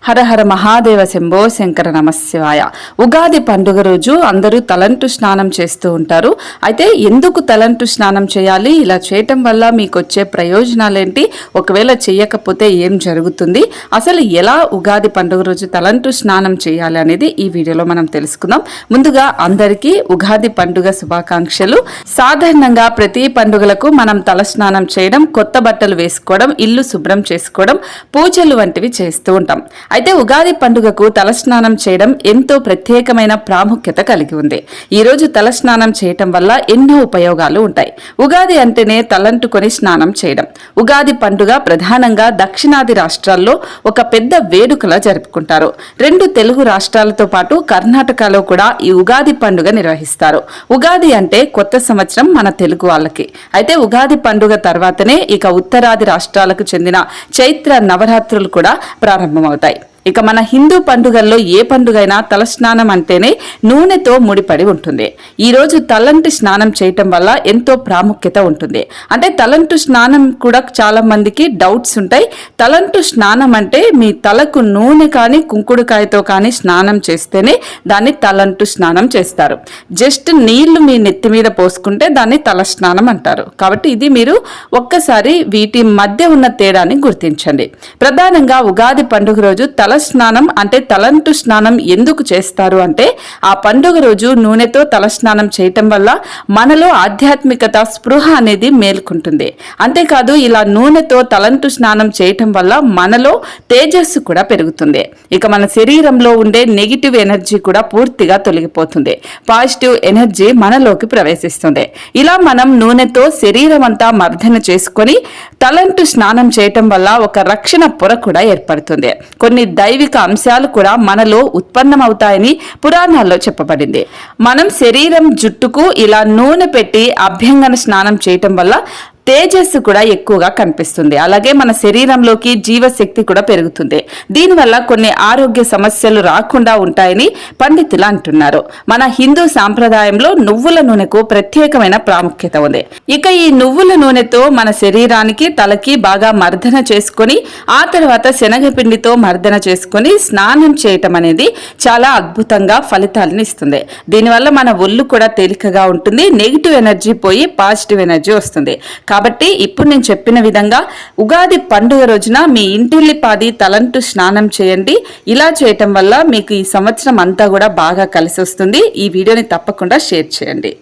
హర హర మహాదేవ శంభో శంకర నమశివాయ. ఉగాది పండుగ రోజు అందరూ తలంటు స్నానం చేస్తూ ఉంటారు. అయితే ఎందుకు తలంటు స్నానం చేయాలి, ఇలా చేయటం వల్ల మీకు వచ్చే ప్రయోజనాలేంటి, ఒకవేళ చేయకపోతే ఏం జరుగుతుంది, అసలు ఎలా ఉగాది పండుగ రోజు తలంటు స్నానం చేయాలి అనేది ఈ వీడియోలో మనం తెలుసుకుందాం. ముందుగా అందరికీ ఉగాది పండుగ శుభాకాంక్షలు. సాధారణంగా ప్రతి పండుగలకు మనం తల స్నానం చేయడం, కొత్త బట్టలు వేసుకోవడం, ఇల్లు శుభ్రం చేసుకోవడం, పూజలు వంటివి చేస్తూ ఉంటాం. అయితే ఉగాది పండుగకు తలస్నానం చేయడం ఎంతో ప్రత్యేకమైన ప్రాముఖ్యత కలిగి ఉంది. ఈ రోజు తలస్నానం చేయటం వల్ల ఎన్నో ఉపయోగాలు ఉంటాయి. ఉగాది అంటేనే తలంటుకొని స్నానం చేయడం. ఉగాది పండుగ ప్రధానంగా దక్షిణాది రాష్ట్రాల్లో ఒక పెద్ద వేడుకలా జరుపుకుంటారు. 2 తెలుగు రాష్ట్రాలతో పాటు కర్ణాటకలో కూడా ఈ ఉగాది పండుగ నిర్వహిస్తారు. ఉగాది అంటే కొత్త సంవత్సరం మన తెలుగు వాళ్ళకి. అయితే ఉగాది పండుగ తర్వాతనే ఇక ఉత్తరాది రాష్ట్రాలకు చెందిన చైత్ర నవరాత్రులు కూడా ప్రారంభమవుతాయి. ఇక మన హిందూ పండుగల్లో ఏ పండుగైనా తలస్నానం అంటేనే నూనెతో ముడిపడి ఉంటుంది. ఈ రోజు తలంటి స్నానం చేయటం వల్ల ఎంతో ప్రాముఖ్యత ఉంటుంది. అంటే తలంటు స్నానం కూడా చాలా మందికి డౌట్స్ ఉంటాయి. తలంటు స్నానం అంటే మీ తలకు నూనె కానీ కుంకుడుకాయతో కానీ స్నానం చేస్తేనే దాన్ని తలంటు స్నానం చేస్తారు. జస్ట్ నీళ్లు మీ నెత్తి మీద పోసుకుంటే దాన్ని తల స్నానం అంటారు. కాబట్టి ఇది మీరు ఒక్కసారి వీటి మధ్య ఉన్న తేడాని గుర్తించండి. ప్రధానంగా ఉగాది పండుగ రోజు తల స్నానం అంటే తలంటు స్నానం ఎందుకు చేస్తారు అంటే, ఆ పండుగ రోజు నూనెతో తలస్నానం చేయటం వల్ల మనలో ఆధ్యాత్మికత, స్పృహ అనేది మేల్కొంటుంది. అంతేకాదు ఇలా నూనెతో తలంటు స్నానం చేయటం వల్ల మనలో తేజస్సు కూడా పెరుగుతుంది. ఇక మన శరీరంలో ఉండే నెగిటివ్ ఎనర్జీ కూడా పూర్తిగా తొలగిపోతుంది. పాజిటివ్ ఎనర్జీ మనలోకి ప్రవేశిస్తుంది. ఇలా మనం నూనెతో శరీరం అంతా మర్దన చేసుకొని తలంటు స్నానం చేయటం వల్ల ఒక రక్షణ పొర కూడా ఏర్పడుతుంది. కొన్ని దైవిక అంశాలు కూడా మనలో ఉత్పన్నమవుతాయని పురాణాల్లో చెప్పబడింది. మనం శరీరం జుట్టుకు ఇలా నూనె పెట్టి అభ్యంగన స్నానం చేయటం వల్ల తేజస్సు కూడా ఎక్కువగా కనిపిస్తుంది. అలాగే మన శరీరంలోకి జీవశక్తి కూడా పెరుగుతుంది. దీనివల్ల కొన్ని ఆరోగ్య సమస్యలు రాకుండా ఉంటాయని పండితులు అంటున్నారు. మన హిందూ సాంప్రదాయంలో నువ్వుల నూనెకు ప్రత్యేకమైన ప్రాముఖ్యత ఉంది. ఇక ఈ నువ్వుల నూనెతో మన శరీరానికి, తలకి బాగా మర్దన చేసుకొని ఆ తర్వాత శనగపిండితో మర్దన చేసుకొని స్నానం చేయటం అనేది చాలా అద్భుతంగా ఫలితాలను ఇస్తుంది. దీనివల్ల మన ఒళ్ళు కూడా తేలికగా ఉంటుంది. నెగిటివ్ ఎనర్జీ పోయి పాజిటివ్ ఎనర్జీ వస్తుంది. కాబట్టి ఇప్పుడు నేను చెప్పిన విధంగా ఉగాది పండుగ రోజున మీ ఇంటిల్లిపాది తలంటు స్నానం చేయండి. ఇలా చేయటం వల్ల మీకు ఈ సంవత్సరం అంతా కూడా బాగా కలిసి వస్తుంది. ఈ వీడియోని తప్పకుండా షేర్ చేయండి.